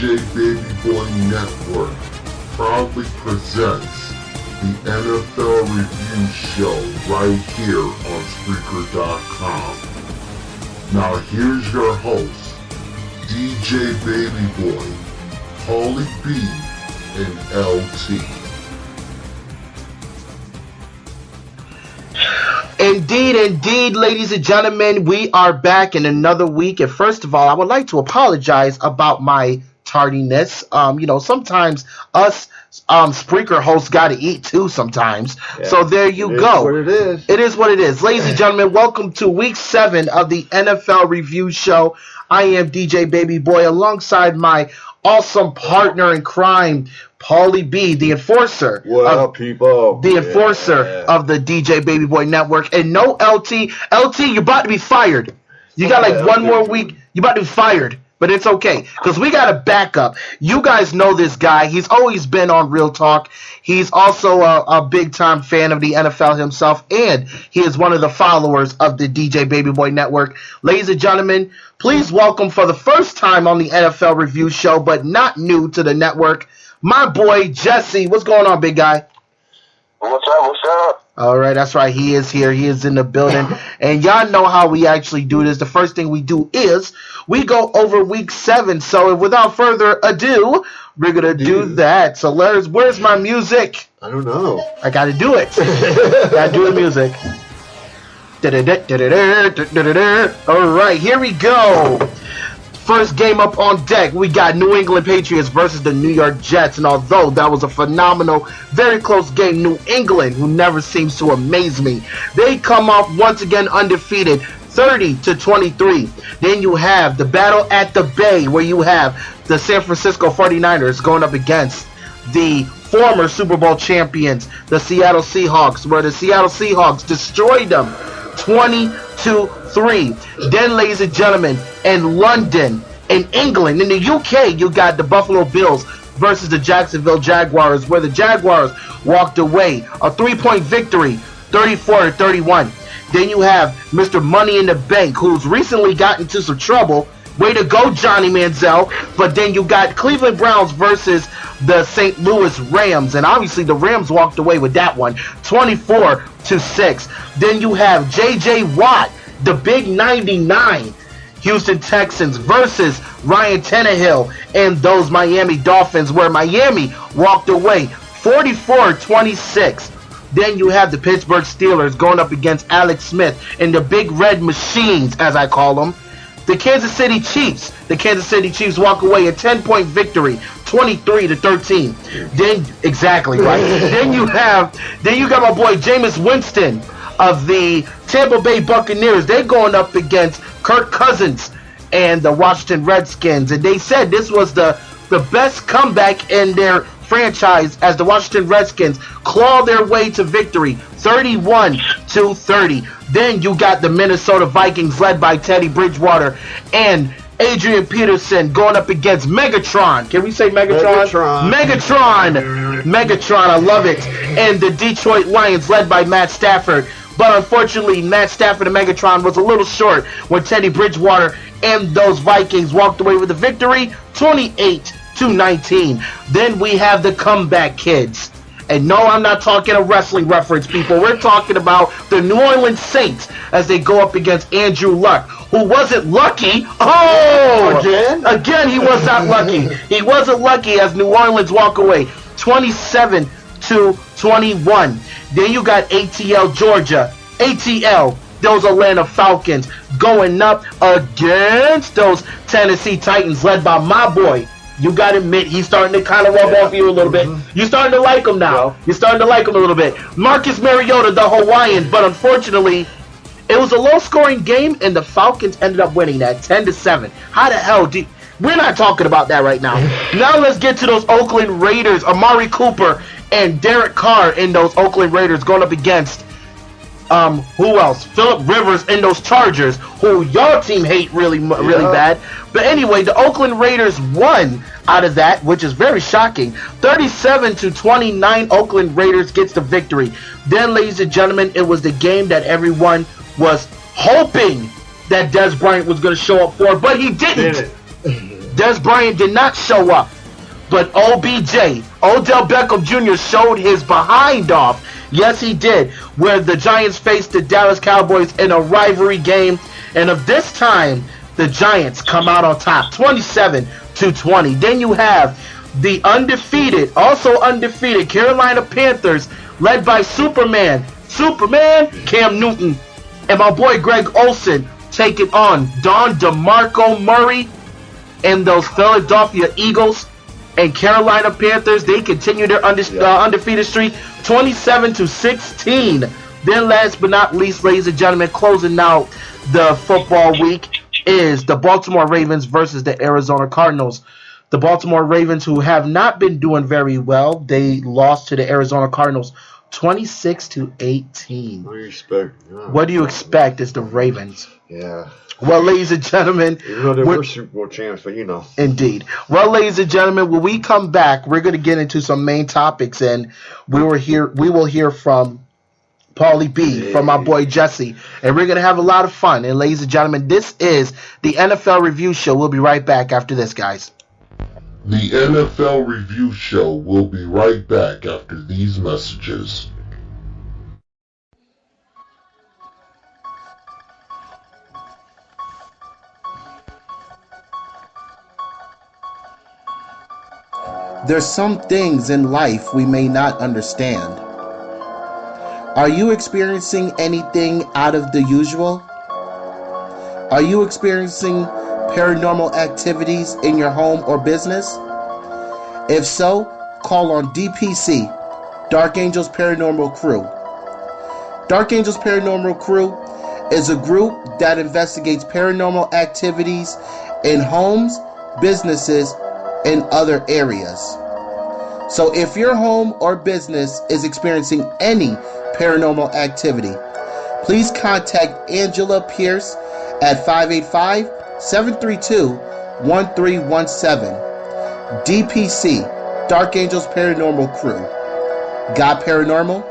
DJ Baby Boy Network proudly presents the NFL Review Show right here on Spreaker.com. Now here's your host, DJ Baby Boy, Paulie B, and LT. Indeed, ladies and gentlemen, we are back in another week. And first of all, I would like to apologize about my tardiness. Sometimes us Spreaker hosts got to eat too sometimes. Yeah, so there you go. It is. It is what it is. Ladies and gentlemen, welcome to week 7 of the NFL Review Show. I am DJ Baby Boy alongside my awesome partner in crime, Paulie B, the enforcer. What up, people? The enforcer of the DJ Baby Boy Network. And no LT. LT, you're about to be fired. You got like one more week. You're about to be fired. But it's okay, because we got a backup. You guys know this guy. He's always been on Real Talk. He's also a big-time fan of the NFL himself, and he is one of the followers of the DJ Baby Boy Network. Ladies and gentlemen, please welcome for the first time on the NFL Review Show, but not new to the network, my boy Jesse. What's going on, big guy? What's up? All right, that's right. He is here. He is in the building. And y'all know how we actually do this. The first thing we do is we go over week 7. So without further ado, we're going to do that. So where's my music? I don't know. I got to do it. Got to do the music. All right, here we go. First game up on deck, we got New England Patriots versus the New York Jets. And although that was a phenomenal, very close game, New England, who never seems to amaze me, they come off once again undefeated, 30-23. Then you have the battle at the Bay, where you have the San Francisco 49ers going up against the former Super Bowl champions, the Seattle Seahawks, where the Seattle Seahawks destroyed them 20-3. Then, ladies and gentlemen, in London, in England, in the UK, you got the Buffalo Bills versus the Jacksonville Jaguars, where the Jaguars walked away a 3-point victory, 34-31. Then you have Mr. Money in the Bank, who's recently got into some trouble. Way to go, Johnny Manziel. But then you got Cleveland Browns versus the St. Louis Rams. And obviously the Rams walked away with that one, 24-6. Then you have J.J. Watt, the big 99, Houston Texans versus Ryan Tannehill and those Miami Dolphins, where Miami walked away 44-26. Then you have the Pittsburgh Steelers going up against Alex Smith and the Big Red Machines, as I call them. The Kansas City Chiefs walk away a 10-point victory, 23-13. Then exactly right. then you got my boy Jameis Winston of the Tampa Bay Buccaneers. They're going up against Kirk Cousins and the Washington Redskins, and they said this was the best comeback in their franchise as the Washington Redskins claw their way to victory, 31-30. Then you got the Minnesota Vikings led by Teddy Bridgewater and Adrian Peterson going up against Megatron. Can we say Megatron? Megatron, I love it. And the Detroit Lions led by Matt Stafford. But unfortunately, Matt Stafford and Megatron was a little short when Teddy Bridgewater and those Vikings walked away with the victory, 28-19. Then we have the comeback kids. And no, I'm not talking a wrestling reference, people. We're talking about the New Orleans Saints as they go up against Andrew Luck, who wasn't lucky. Again, he was not lucky. He wasn't lucky as New Orleans walk away 27-21. Then you got ATL Georgia. Those Atlanta Falcons going up against those Tennessee Titans led by my boy. You got to admit, he's starting to kind of rub off you a little bit. You're starting to like him now. You're starting to like him a little bit. Marcus Mariota, the Hawaiian, but unfortunately, it was a low-scoring game, and the Falcons ended up winning that 10-7. How the hell we're not talking about that right now. Now let's get to those Oakland Raiders. Amari Cooper and Derek Carr in those Oakland Raiders going up against who else? Phillip Rivers and those Chargers, who your team hate really bad. But anyway, the Oakland Raiders won out of that, which is very shocking. 37-29, Oakland Raiders gets the victory. Then, ladies and gentlemen, it was the game that everyone was hoping that Dez Bryant was going to show up for, but he didn't. Des Bryant did not show up. But OBJ, Odell Beckham Jr. showed his behind off. Yes, he did. Where the Giants faced the Dallas Cowboys in a rivalry game. And of this time, the Giants come out on top, 27-20. Then you have the also undefeated Carolina Panthers, led by Superman, Cam Newton, and my boy Greg Olsen, taking on Don DeMarco Murray and those Philadelphia Eagles. And Carolina Panthers, they continue their undefeated streak, 27-16. Then last but not least, ladies and gentlemen, closing out the football week is the Baltimore Ravens versus the Arizona Cardinals. The Baltimore Ravens, who have not been doing very well, they lost to the Arizona Cardinals 26-18. What do you expect? What do you expect is the Ravens? Yeah. Well, ladies and gentlemen, even though they were Super Bowl champs, but Indeed. Well, ladies and gentlemen, when we come back, we're going to get into some main topics, and we will hear from Paulie B, from my boy Jesse, and we're going to have a lot of fun. And ladies and gentlemen, this is the NFL Review Show. We'll be right back after this, guys. The NFL Review Show will be right back after these messages. There's some things in life we may not understand. Are you experiencing anything out of the usual? Are you experiencing paranormal activities in your home or business? If so, call on DPC, Dark Angels Paranormal Crew. Dark Angels Paranormal Crew is a group that investigates paranormal activities in homes, businesses, and other areas. So if your home or business is experiencing any paranormal activity, please contact Angela Pierce at 585-732-1317. DPC, Dark Angels Paranormal Crew. Got paranormal?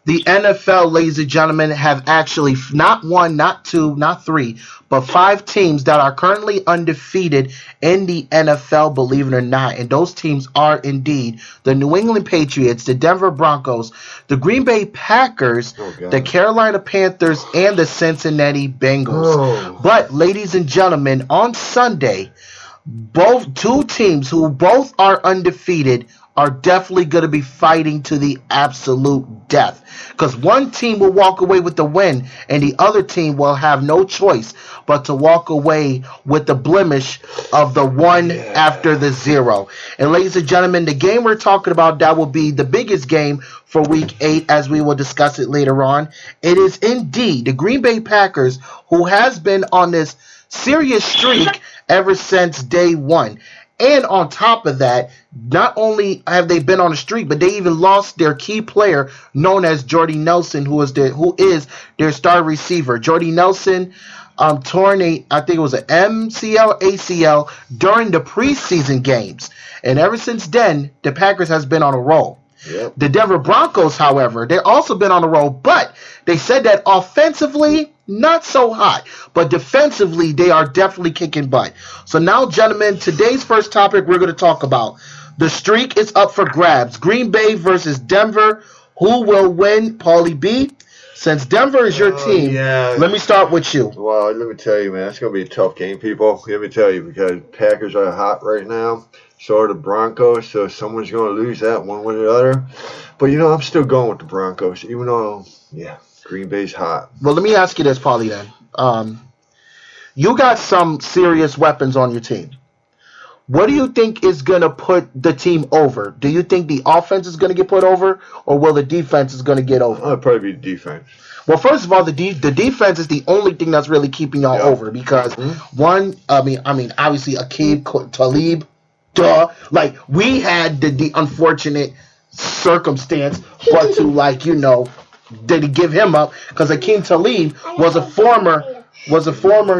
The NFL, ladies and gentlemen, have actually not one, not two, not three, but 5 teams that are currently undefeated in the NFL, believe it or not. And those teams are indeed the New England Patriots, the Denver Broncos, the Green Bay Packers, the Carolina Panthers, and the Cincinnati Bengals. But, ladies and gentlemen, on Sunday, two teams who both are undefeated are definitely going to be fighting to the absolute death. Because one team will walk away with the win, and the other team will have no choice but to walk away with the blemish of the 1 after the 0. And ladies and gentlemen, the game we're talking about, that will be the biggest game for Week 8, as we will discuss it later on. It is indeed the Green Bay Packers, who has been on this serious streak ever since day 1. And on top of that, not only have they been on a streak, but they even lost their key player known as Jordy Nelson, who is their star receiver. Jordy Nelson torn I think it was an MCL, ACL during the preseason games. And ever since then, the Packers has been on a roll. Yep. The Denver Broncos, however, they've also been on a roll, but they said that offensively, not so hot, but defensively, they are definitely kicking butt. So now, gentlemen, today's first topic we're going to talk about. The streak is up for grabs. Green Bay versus Denver. Who will win, Paulie B? Since Denver is your team, let me start with you. Well, let me tell you, man, it's going to be a tough game, people. Let me tell you, because Packers are hot right now. So are the Broncos, so someone's going to lose that one way or the other. But, I'm still going with the Broncos, even though, Green Bay's hot. Well, let me ask you this, Paulie, then. You got some serious weapons on your team. What do you think is going to put the team over? Do you think the offense is going to get put over, or will the defense is going to get over? It'll probably be the defense. Well, first of all, the defense is the only thing that's really keeping y'all over because, one, obviously, Aqib Talib, duh. Like, we had the unfortunate circumstance, but to, did he give him up? Because Aqib Talib was a former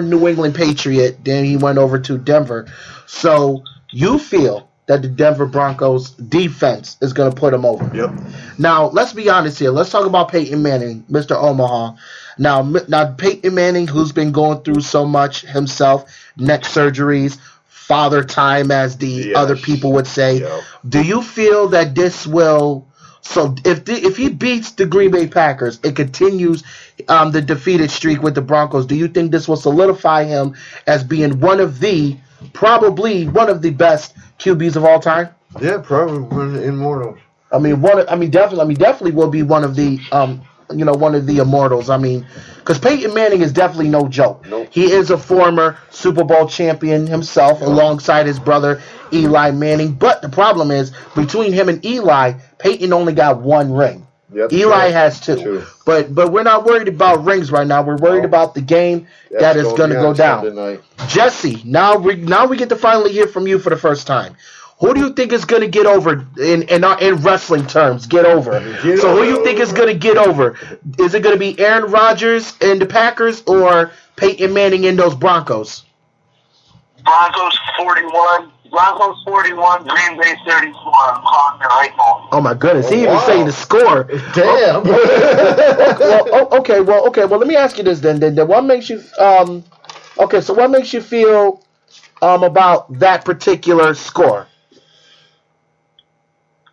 New England Patriot. Then he went over to Denver. So you feel that the Denver Broncos defense is going to put them over. Yep. Now, let's be honest here. Let's talk about Peyton Manning, Mr. Omaha. Now Peyton Manning, who's been going through so much himself, neck surgeries, father time, as the other people would say. Yep. Do you feel that this will? So if he beats the Green Bay Packers, it continues the defeated streak with the Broncos. Do you think this will solidify him as being probably one of the best QBs of all time? Yeah, probably one of the immortals. Definitely will be one of the one of the immortals. I mean, because Peyton Manning is definitely no joke. Nope. He is a former Super Bowl champion himself, alongside his brother Eli Manning. But the problem is, between him and Eli, Peyton only got one ring. Yep, Eli has two. But we're not worried about rings right now. We're worried about the game that is going to go down. Jesse, now we get to finally hear from you for the first time. Who do you think is going to get over in wrestling terms? Get over. Who do you think is going to get over? Is it going to be Aaron Rodgers and the Packers or Peyton Manning and those Broncos? Broncos 41, Green Bay 34. I'm calling it right now. Oh my goodness, he even saying the score. Damn. Okay. Well, let me ask you this then. What makes you what makes you feel about that particular score?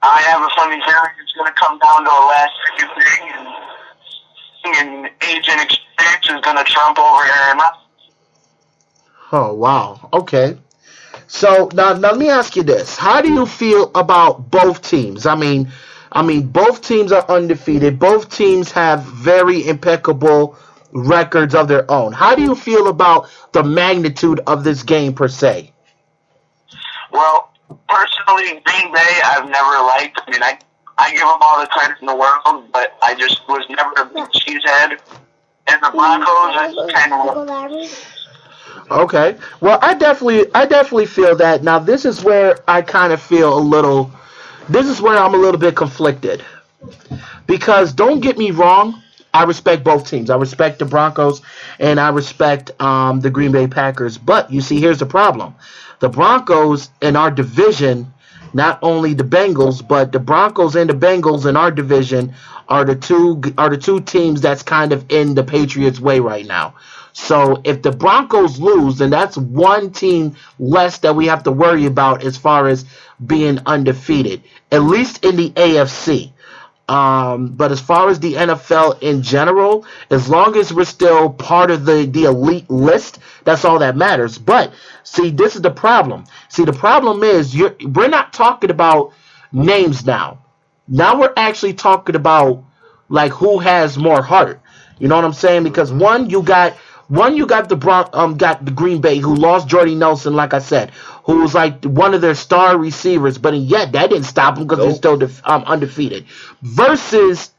I have a funny feeling it's going to come down to a last few thing, and age and experience is going to trump over Aaron Rodgers. Oh wow. Okay. So now let me ask you this: how do you feel about both teams? I mean, both teams are undefeated. Both teams have very impeccable records of their own. How do you feel about the magnitude of this game per se? Well, personally, Green Bay I've never liked. I mean, I give them all the credit in the world, but I just was never a big cheesehead. And the Broncos is kind of... Okay. Well, I definitely feel that. Now, this is where I kind of feel this is where I'm a little bit conflicted. Because don't get me wrong, I respect both teams. I respect the Broncos and I respect the Green Bay Packers. But you see, here's the problem. The Broncos in our division, not only the Bengals, but the Broncos and the Bengals in our division are the two teams that's kind of in the Patriots' way right now. So if the Broncos lose, then that's one team less that we have to worry about as far as being undefeated, at least in the AFC. But as far as the NFL in general, as long as we're still part of the elite list, that's all that matters. But see, this is the problem. See, the problem is we're not talking about names now. Now we're actually talking about like who has more heart. You know what I'm saying? Because you got the Green Bay, who lost Jordy Nelson, like I said, who was like one of their star receivers, but yet that didn't stop them because they're still undefeated. Versus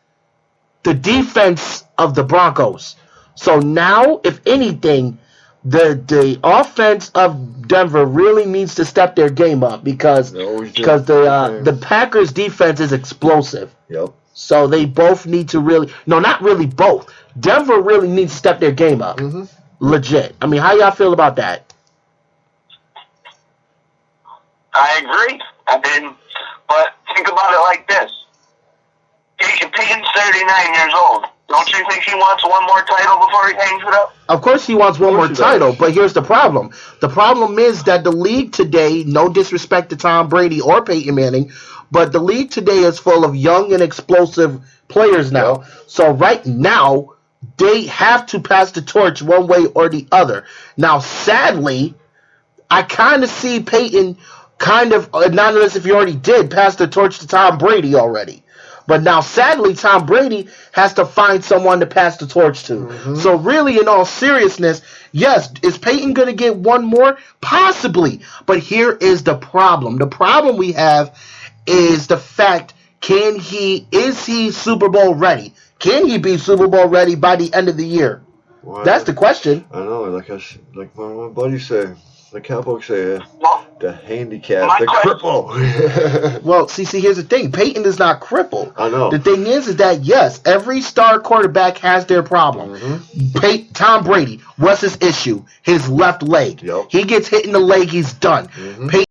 the defense of the Broncos. So now, if anything, the offense of Denver really needs to step their game up because the Packers defense is explosive. Yep. So they both need to not really both. Denver really needs to step their game up. Mm-hmm. Legit. I mean, how y'all feel about that? I agree. But think about it like this. Peyton's 39 years old. Don't you think he wants one more title before he hangs it up? Of course he wants one more title, but here's the problem. The problem is that the league today, no disrespect to Tom Brady or Peyton Manning, but the league today is full of young and explosive players now. So right now, they have to pass the torch one way or the other. Now, sadly, I kind of see Peyton not unless if he already did, pass the torch to Tom Brady already. But now, sadly, Tom Brady has to find someone to pass the torch to. Mm-hmm. So really, in all seriousness, yes, is Peyton going to get one more? Possibly. But here is the problem. The problem we have is the fact, is he Super Bowl ready? Can he be Super Bowl ready by the end of the year? Well, that's the question. I know, like my buddy said, the Cowboys say, the handicap, the cripple. Well, see, here's the thing. Peyton is not crippled. I know. The thing is that, yes, every star quarterback has their problem. Mm-hmm. Tom Brady, what's his issue? His left leg. Yep. He gets hit in the leg, he's done. Mm-hmm.